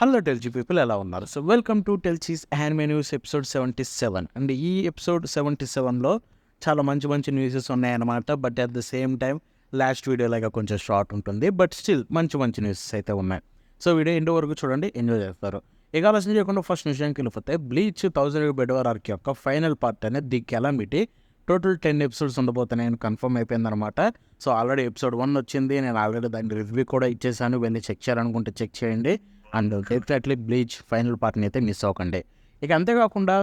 Hello టెల్జీ people ఎలా ఉన్నారు? So welcome to టెల్చీస్ యానిమే న్యూస్ ఎపిసోడ్ 77. అండ్ ఈ ఎపిసోడ్ 77లో చాలా మంచి మంచి న్యూసెస్ ఉన్నాయన్నమాట. But at the same time last video లాగా కొంచెం షార్ట్ ఉంటుంది. బట్ స్టిల్ మంచి మంచి న్యూసెస్ అయితే ఉన్నాయి. సో వీడియో ఎండ్ వరకు చూడండి, ఎంజాయ్ చేస్తారు. ఇక ఆలోచన చేయకుండా ఫస్ట్ విషయానికి వెళ్ళిపోతే బ్లీచ్ 1000 బెడవర్ ఆర్క్ యొక్క ఫైనల్ పార్ట్ అనేది ది కెలామిటీ టోటల్ 10 ఎపిసోడ్స్ ఉండబోతున్నాయని కన్ఫర్మ్ అయిపోయిందనమాట. సో ఆల్రెడీ ఎపిసోడ్ 1 వచ్చింది. నేను ఆల్రెడీ దాని రివ్యూ కూడా ఇచ్చేసాను. వెళ్ళి చెక్ చేయాలనుకుంటే చెక్ చేయండి. అండ్ డెఫినెట్లీ బ్లీచ్ ఫైనల్ పార్ట్ని అయితే మిస్ అవ్వకండి. ఇక అంతేకాకుండా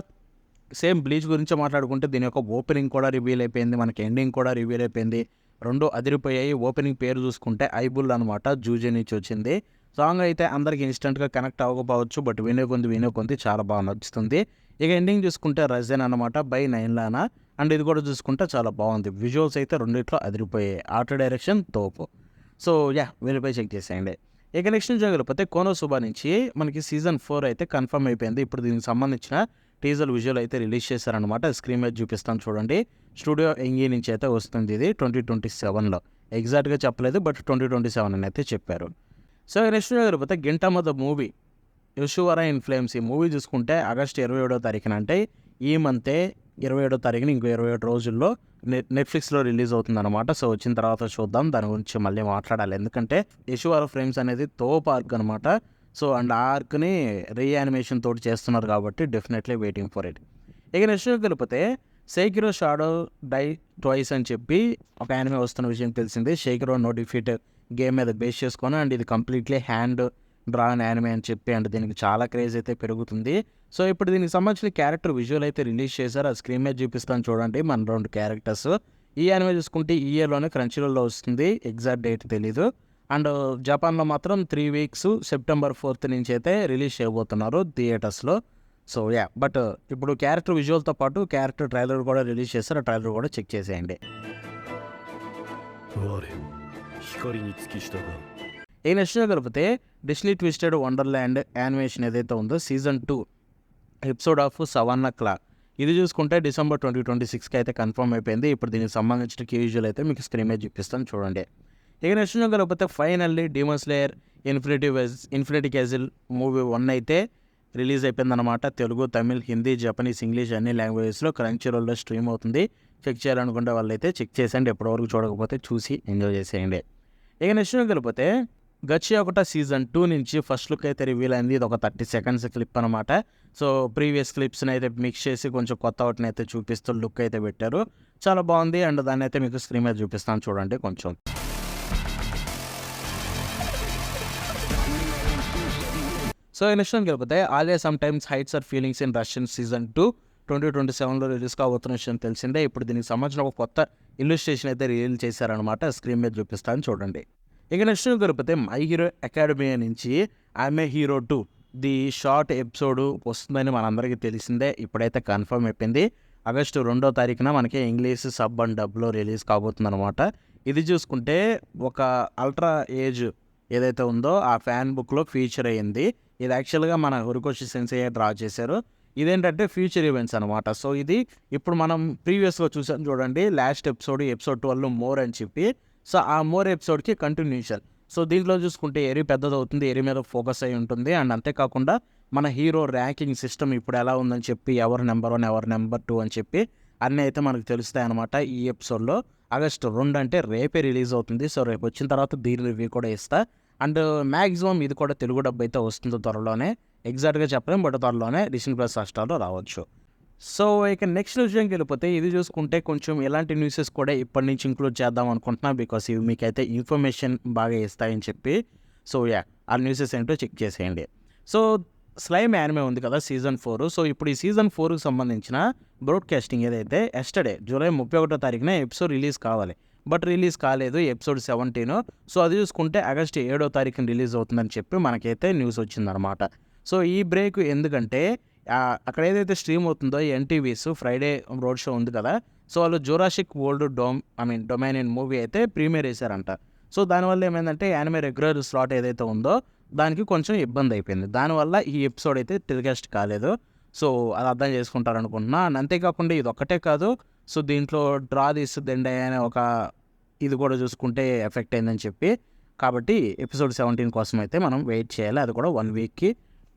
సేమ్ బ్లీచ్ గురించి మాట్లాడుకుంటే దీని యొక్క ఓపెనింగ్ కూడా రివీల్ అయిపోయింది, మనకి ఎండింగ్ కూడా రివీల్ అయిపోయింది. రెండు అదిరిపోయాయి. ఓపెనింగ్ పేరు చూసుకుంటే ఐబుల్ అనమాట, జూజే నుంచి వచ్చింది. సాంగ్ అయితే అందరికి ఇన్స్టెంట్గా కనెక్ట్ అవ్వకపోవచ్చు, బట్ వినే కొద్ది చాలా బాగా నచ్చుతుంది. ఇక ఎండింగ్ చూసుకుంటే రజన్ అనమాట బై నైన్లానా. అండ్ ఇది కూడా చూసుకుంటే చాలా బాగుంది. విజువల్స్ అయితే రెండిట్లో అదిరిపోయాయి. ఆర్ట్ డైరెక్షన్ తోపు. సో వెళ్ళిపోయి చెక్ చేసేయండి. ఇక నెక్స్ట్ నుంచి వెళ్ళిపోతే కోనోసుబా నుంచి మనకి సీజన్ 4 అయితే కన్ఫర్మ్ అయిపోయింది. ఇప్పుడు దీనికి సంబంధించిన టీజర్ విజువల్ అయితే రిలీజ్ చేశారనమాట. స్క్రీన్ మీద చూపిస్తాను చూడండి. స్టూడియో ఎంగీ నుంచి అయితే వస్తుంది. ఇది 2027లో ఎగ్జాక్ట్గా చెప్పలేదు, బట్ 2027 అని అయితే చెప్పారు. సో నెక్స్ట్ వెళ్ళిపోతే గింటమ్మ ద మూవీ యోషువరా ఇన్ ఫ్లేమ్స్. ఈ మూవీ చూసుకుంటే ఆగస్టు 27వ తారీఖున, అంటే ఈ మంతే 27వ తారీఖున ఇంకో 27 రోజుల్లో నెట్ఫ్లిక్స్లో రిలీజ్ అవుతుంది అనమాట. సో వచ్చిన తర్వాత చూద్దాం, దాని గురించి మళ్ళీ మాట్లాడాలి. ఎందుకంటే యోషువరా ఫ్రేమ్స్ అనేది తోపు ఆర్క్ అనమాట. సో అండ్ ఆ ఆర్క్ని రీయానిమేషన్ తోటి చేస్తున్నారు కాబట్టి డెఫినెట్లీ వెయిటింగ్ ఫర్ ఇట్. ఇక నెక్స్ట్ వెళ్ళిపోతే సేకిరో షాడో డై ట్వైస్ అని చెప్పి ఒక యానిమే వస్తున్న విషయం తెలిసింది. షేకిరో నో డిఫీట్ గేమ్ మీద బేస్ చేసుకొని, అండ్ ఇది కంప్లీట్లీ హ్యాండ్ డ్రాన్ యానిమే అని చెప్పి, అండ్ దీనికి చాలా క్రేజ్ అయితే పెరుగుతుంది. సో ఇప్పుడు దీనికి సంబంధించిన క్యారెక్టర్ విజువల్ అయితే రిలీజ్ చేశారు. ఆ స్క్రీన్ మీద చూపిస్తాను చూడండి. మన 2 క్యారెక్టర్స్. ఈ యానిమే చూసుకుంటే ఈ ఇయర్లోనే క్రంచీరోల్లో వస్తుంది, ఎగ్జాక్ట్ డేట్ తెలీదు. అండ్ జపాన్లో మాత్రం 3 వీక్స్ సెప్టెంబర్ 4th నుంచి అయితే రిలీజ్ చేయబోతున్నారు థియేటర్స్లో. సో బట్ ఇప్పుడు క్యారెక్టర్ విజువల్తో పాటు క్యారెక్టర్ ట్రైలర్ కూడా రిలీజ్ చేస్తారు. ఆ ట్రైలర్ కూడా చెక్ చేసేయండి. ఈ నెక్స్ట్ కలిపితే డిస్నీ ట్విస్టెడ్ వండర్ల్యాండ్ యానిమేషన్ ఏదైతే ఉందో సీజన్ 2 ఎపిసోడ్ ఆఫ్ సవాన్నా క్లాక్, ఇది చూసుకుంటే డిసెంబర్ 2026కి అయితే కన్ఫర్మ్ అయిపోయింది. ఇప్పుడు దీనికి సంబంధించిన కీ విజువల్ అయితే మీకు స్క్రీన్ మీద చూపిస్తాను చూడండి. ఇక నెక్స్ట్ కలిపితే finally demon slayer infinity castle movie 1 అయితే రిలీజ్ అయిపోయిందనమాట. తెలుగు, తమిళ్, హిందీ, జపనీస్, ఇంగ్లీష్ అన్ని లాంగ్వేజెస్లో క్రంచీరోల్లో స్ట్రీమ్ అవుతుంది. చెక్ చేయాలనుకుంటే వాళ్ళైతే చెక్ చేసేయండి. ఎప్పటివరకు చూడకపోతే చూసి ఎంజాయ్ చేసేయండి. ఇక నెక్స్ట్ కలిపితే గచ్చియా ఒకట సీజన్ 2 నుంచి ఫస్ట్ లుక్ అయితే రివీల్ అయింది. ఇది ఒక 30 seconds క్లిప్ అనమాట. సో ప్రీవియస్ క్లిప్స్ని అయితే మిక్స్ చేసి కొంచెం కొత్త వాటిని అయితే చూపిస్తూ లుక్ అయితే పెట్టారు. చాలా బాగుంది. అండ్ దాన్ని అయితే మీకు స్క్రీన్ మీద చూపిస్తాను చూడండి కొంచెం. సో నెక్స్ట్ వెళ్ళిపోతే Alya sometimes hides her feelings in Russian season 2 2027లో రిలీజ్ కాబోతున్న విషయం తెలిసిందే. ఇప్పుడు దీనికి సంబంధించిన ఒక కొత్త ఇల్లుస్ట్రేషన్ అయితే రిలీజ్ చేశారనమాట. స్క్రీన్ మీద చూపిస్తాను చూడండి. ఇక నెక్స్ట్ కలిపితే మై హీరో అకాడమీ నుంచి I'm a hero 2 the short episode వస్తుందని మనందరికీ తెలిసిందే. ఇప్పుడైతే కన్ఫర్మ్ అయిపోయింది. ఆగస్టు 2వ తారీఖున మనకి ఇంగ్లీష్ సబ్ అండ్ డబ్లో రిలీజ్ కాబోతుంది అనమాట. ఇది చూసుకుంటే ఒక అల్ట్రా ఏజ్ ఏదైతే ఉందో ఆ ఫ్యాన్ బుక్లో ఫీచర్ అయ్యింది. ఇది యాక్చువల్గా మన హొరికోషి సెన్సే డ్రా చేశారు. ఇదేంటంటే ఫ్యూచర్ ఈవెంట్స్ అనమాట. సో ఇది ఇప్పుడు మనం ప్రీవియస్గా చూసాం చూడండి, లాస్ట్ ఎపిసోడ్ 12 మోర్ అని చెప్పి. సో ఆ మోర్ ఎపిసోడ్కి కంటిన్యూషన్. సో దీంట్లో చూసుకుంటే ఏరి పెద్దదవుతుంది, ఏరి మీద ఫోకస్ అయి ఉంటుంది. అండ్ అంతేకాకుండా మన హీరో ర్యాంకింగ్ సిస్టమ్ ఇప్పుడు ఎలా ఉందని చెప్పి, ఎవరు నెంబర్ 1 ఎవరు నెంబర్ 2 అని చెప్పి అన్నీ అయితే మనకు తెలుస్తాయి అనమాట ఈ ఎపిసోడ్లో. ఆగస్టు 2 అంటే రేపే రిలీజ్ అవుతుంది. సో రేపు వచ్చిన తర్వాత దీని రివ్యూ కూడా ఇస్తా. అండ్ మ్యాక్సిమం ఇది కూడా తెలుగు డబ్బు అయితే వస్తుంది త్వరలోనే. ఎగ్జాక్ట్గా చెప్పలేం, బట్ త్వరలోనే డిస్నీ ప్లస్ హాట్‌స్టార్లో రావచ్చు. సో ఇక నెక్స్ట్ విషయంకి వెళ్ళిపోతే ఇది చూసుకుంటే కొంచెం ఎలాంటి న్యూసెస్ కూడా ఇప్పటి నుంచి ఇంక్లూడ్ చేద్దాం అనుకుంటున్నా, బికాస్ ఇవి మీకైతే ఇన్ఫర్మేషన్ బాగా ఇస్తాయని చెప్పి. సో ఆ న్యూసెస్ ఏంటో చెక్ చేసేయండి. సో స్లైమ్ యానిమే ఉంది కదా సీజన్ 4. సో ఇప్పుడు ఈ సీజన్ 4కి సంబంధించిన బ్రాడ్కాస్టింగ్ ఏదైతే ఎస్టర్డే జూలై 31వ తారీఖున ఎపిసోడ్ రిలీజ్ కావాలి, బట్ రిలీజ్ కాలేదు. ఎపిసోడ్ 17. సో అది చూసుకుంటే ఆగస్టు 7వ తారీఖున రిలీజ్ అవుతుందని చెప్పి మనకైతే న్యూస్ వచ్చిందనమాట. సో ఈ బ్రేక్ ఎందుకంటే అక్కడ ఏదైతే స్ట్రీమ్ అవుతుందో ఎన్టీవీస్ ఫ్రైడే రోడ్ షో ఉంది కదా. సో వాళ్ళు జురాసిక్ వరల్డ్ డొమైన్ మూవీ అయితే ప్రీమియర్ వేశారంట. సో దానివల్ల ఏమైందంటే యానిమే రెగ్యులర్ స్లాట్ ఏదైతే ఉందో దానికి కొంచెం ఇబ్బంది అయిపోయింది. దానివల్ల ఈ ఎపిసోడ్ అయితే టెలికాస్ట్ కాలేదు. సో అది అర్థం చేసుకుంటారనుకుంటున్నా. అండ్ అంతేకాకుండా ఇది ఒక్కటే కాదు, సో దీంట్లో డ్రా తీస్తుందండి అనే ఒక ఇది కూడా చూసుకుంటే ఎఫెక్ట్ అయిందని చెప్పి. కాబట్టి ఎపిసోడ్ 17 కోసం అయితే మనం వెయిట్ చేయాలి. అది కూడా 1 వీక్కి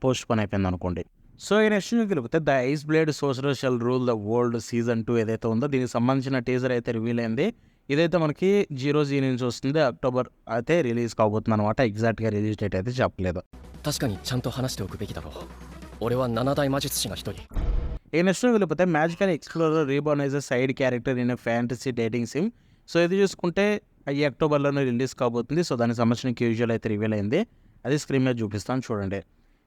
పోస్ట్ పోన్ అయిపోయింది అనుకోండి. సో ఈ నెక్స్ట్ గెలిపితే the ice blade sorcerer shall rule the world season 2 ఏదైతే ఉందో దీనికి సంబంధించిన టీజర్ అయితే రివీల్ అయింది. ఇదైతే మనకి 0G నుంచి వస్తుంది. అక్టోబర్ అయితే రిలీజ్ కాబోతుంది అనమాట. ఎగ్జాక్ట్గా రిలీజ్ డేట్ అయితే చెప్పలేదు. 確かにちゃんと話しておくべきだろう。俺は7大魔術師が一人。ఈ నెక్స్ట్ వెళ్ళిపోతే magical explorer reborn as a side character in a fantasy dating SIM. So ఇది చూసుకుంటే ఈ అక్టోబర్లోనే రిలీజ్ కాబోతుంది. సో దానికి సంబంధించిన క్యూజువల్ అయితే రివీల్ అయింది. అది స్క్రీన్ మీద చూపిస్తాను చూడండి.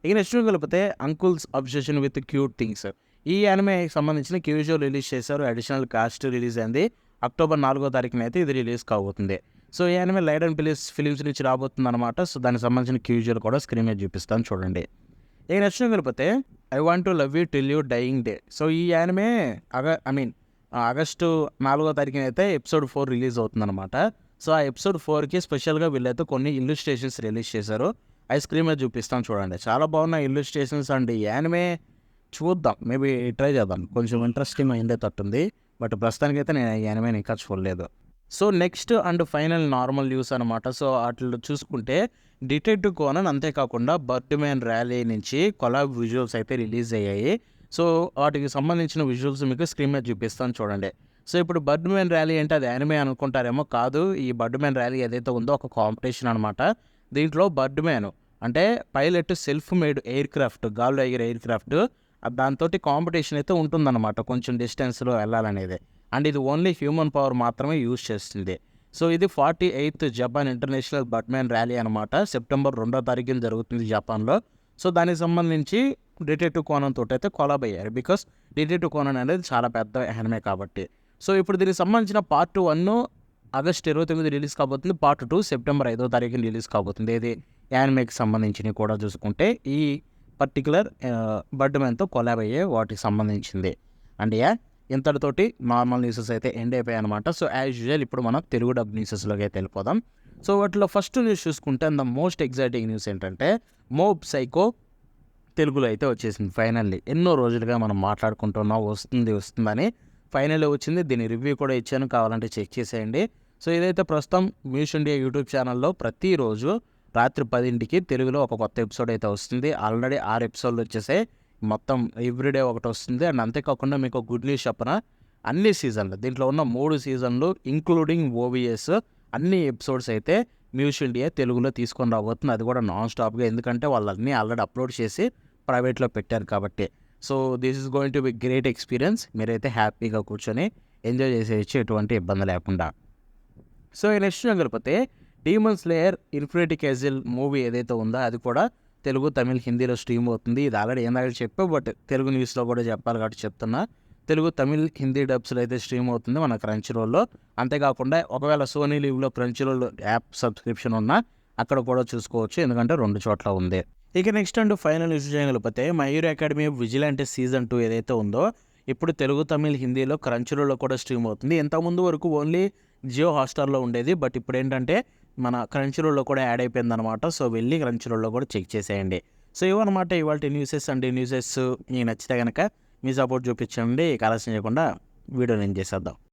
ఇక నెక్స్ట్ వెళ్ళిపోతే uncles obsession with cute things. ఈ యానిమేకి సంబంధించిన క్యూజువల్ రిలీజ్ చేశారు. అడిషనల్ కాస్ట్ రిలీజ్ అయింది. అక్టోబర్ 4వ తారీఖున అయితే ఇది రిలీజ్ కాబోతుంది. సో ఈ యానిమే లైట్ అండ్ ఫిలిమ్స్ నుంచి రాబోతుంది అనమాట. సో దానికి సంబంధించిన క్యూజువల్ కూడా స్క్రీన్ మీద చూపిస్తాను చూడండి. ఇక నెక్స్ట్ వెళ్ళిపోతే I want to love you till you dying day. So ఈ యానిమే ఆగస్టు 4వ తారీఖున అయితే ఎపిసోడ్ 4 రిలీజ్ అవుతుంది అనమాట. సో ఆ ఎపిసోడ్ 4కి స్పెషల్గా వీళ్ళైతే కొన్ని ఇల్లుస్ట్రేషన్స్ రిలీజ్ చేశారు. ఐ స్క్రీన్ మీద చూపిస్తాను చూడండి. చాలా బాగున్నాయి ఇల్లుస్ట్రేషన్స్ అండి. ఈ యానిమే చూద్దాం, మేబీ ట్రై చేద్దాం. కొంచెం ఇంట్రెస్టింగ్ అయిందే తట్టుంది. బట్ ప్రస్తుతానికైతే నేను ఈ యానిమేని ఇంకా చూడలేదు. So next and final normal news అనమాట. సో వాటిలో చూసుకుంటే డిటెక్టివ్ కోనన్ అంతేకాకుండా బర్డ్ మ్యాన్ ర్యాలీ నుంచి కొలాబ్ విజువల్స్ అయితే రిలీజ్ అయ్యాయి. సో వాటికి సంబంధించిన విజువల్స్ మీకు స్క్రీన్ మీద చూపిస్తాను చూడండి. సో ఇప్పుడు బర్డ్ మ్యాన్ ర్యాలీ అంటే అది యానిమే అనుకుంటారేమో, కాదు. ఈ బర్డ్ మ్యాన్ ర్యాలీ ఏదైతే ఉందో ఒక కాంపిటీషన్ అనమాట. దీంట్లో బర్డ్ మ్యాన్ అంటే pilot self made air craft, గాల్లో ఎగిరే ఎయిర్ క్రాఫ్ట్, దాంతో కాంపిటీషన్ అయితే ఉంటుందన్నమాట కొంచెం డిస్టెన్స్లో వెళ్ళాలనేది. అండ్ ఇది ఓన్లీ హ్యూమన్ పవర్ మాత్రమే యూజ్ చేస్తుంది. సో ఇది 48th Japan international bird man rally అనమాట. సెప్టెంబర్ 2వ తారీఖున జరుగుతుంది జపాన్లో. సో దానికి సంబంధించి డిటెక్టివ్ కోనన్ తోటి అయితే కొలాబ్ అయ్యారు. బికాస్ డిటెక్టివ్ కోనన్ అనేది చాలా పెద్ద యానిమే కాబట్టి. సో ఇప్పుడు దీనికి సంబంధించిన పార్ట్ 1 ఆగస్ట్ 29 రిలీజ్ కాబోతుంది. పార్ట్ 2 సెప్టెంబర్ 5వ తారీఖున రిలీజ్ కాబోతుంది. ఇది యానిమేకి సంబంధించినవి కూడా చూసుకుంటే ఈ పర్టికులర్ బర్డ్ మ్యాన్తో కొలాబ్ అయ్యే వాటికి సంబంధించింది. అండ్ ఇంతటితోటి నార్మల్ న్యూసెస్ అయితే ఎండ్ అయిపోయాయి అనమాట. సో యాజ్ యూజువల్ ఇప్పుడు మనం తెలుగు డబ్ న్యూసెస్లోకి అయితే వెళ్ళిపోదాం. సో వాటిలో ఫస్ట్ న్యూస్ చూసుకుంటే ద మోస్ట్ ఎగ్జైటింగ్ న్యూస్ ఏంటంటే మోబ్ సైకో తెలుగులో అయితే వచ్చేసింది ఫైనల్లీ. ఎన్నో రోజులుగా మనం మాట్లాడుకుంటున్నాం వస్తుందని ఫైనల్లీ వచ్చింది. దీని రివ్యూ కూడా ఇచ్చాను, కావాలంటే చెక్ చేసేయండి. సో ఇదైతే ప్రస్తుతం మ్యూస్ ఇండియా యూట్యూబ్ ఛానల్లో ప్రతిరోజు రాత్రి 10ంటికి తెలుగులో ఒక కొత్త ఎపిసోడ్ అయితే వస్తుంది. ఆల్రెడీ 6 ఎపిసోడ్లు వచ్చేసాయి. మొత్తం ఎవ్రీడే ఒకటి వస్తుంది. అండ్ అంతేకాకుండా మీకు గుడ్ న్యూస్ చెప్పన, అన్ని సీజన్లు దీంట్లో ఉన్న 3 సీజన్లు ఇంక్లూడింగ్ ఓవిఎస్ అన్ని ఎపిసోడ్స్ అయితే మ్యూస్ ఇండియా తెలుగులో తీసుకొని రాబోతుంది. అది కూడా నాన్ స్టాప్గా, ఎందుకంటే వాళ్ళన్నీ ఆల్రెడీ అప్లోడ్ చేసి ప్రైవేట్లో పెట్టారు కాబట్టి. So this is going to be great experience. మీరైతే హ్యాపీగా కూర్చొని ఎంజాయ్ చేసేయచ్చు ఎటువంటి ఇబ్బంది లేకుండా. సో నెక్స్ట్ వెళ్ళిపోతే demon slayer infinity castle movie ఏదైతే ఉందో అది కూడా తెలుగు, తమిళ్, హిందీలో స్ట్రీమ్ అవుతుంది. ఇది ఆల్రెడీ ఏందాక చెప్పా, బట్ తెలుగు న్యూస్లో కూడా చెప్పాలి కాబట్టి చెప్తున్నా. తెలుగు, తమిళ్, హిందీ డబ్స్లో అయితే స్ట్రీమ్ అవుతుంది మన క్రంచ్ రోల్లో. అంతేకాకుండా ఒకవేళ సోనీ లీవ్లో క్రంచ్ రోల్ యాప్ సబ్స్క్రిప్షన్ ఉన్నా అక్కడ కూడా చూసుకోవచ్చు, ఎందుకంటే 2 చోట్ల ఉంది. ఇక నెక్స్ట్ అండ్ ఫైనల్ న్యూస్ చేయగలిగితే my hero academia vigilante season 2 ఏదైతే ఉందో ఇప్పుడు తెలుగు, తమిళ్, హిందీలో క్రంచ్ రోల్లో కూడా స్ట్రీమ్ అవుతుంది. ఇంతకుముందు వరకు ఓన్లీ జియో హాట్స్టార్లో ఉండేది, బట్ ఇప్పుడు ఏంటంటే మన క్రంచ్ రోల్లో కూడా యాడ్ అయిపోయింది అనమాట. సో వెళ్ళి క్రంచ్ రోల్లో కూడా చెక్ చేసేయండి. సో ఇవన్నమాట ఇవాళ న్యూసెస్. అండ్ న్యూసెస్ మీకు నచ్చితే కనుక మీ సపోర్ట్ చూపించండి. ఆలస్యం చేయకుండా వీడియోని ఏం చేసేద్దాం.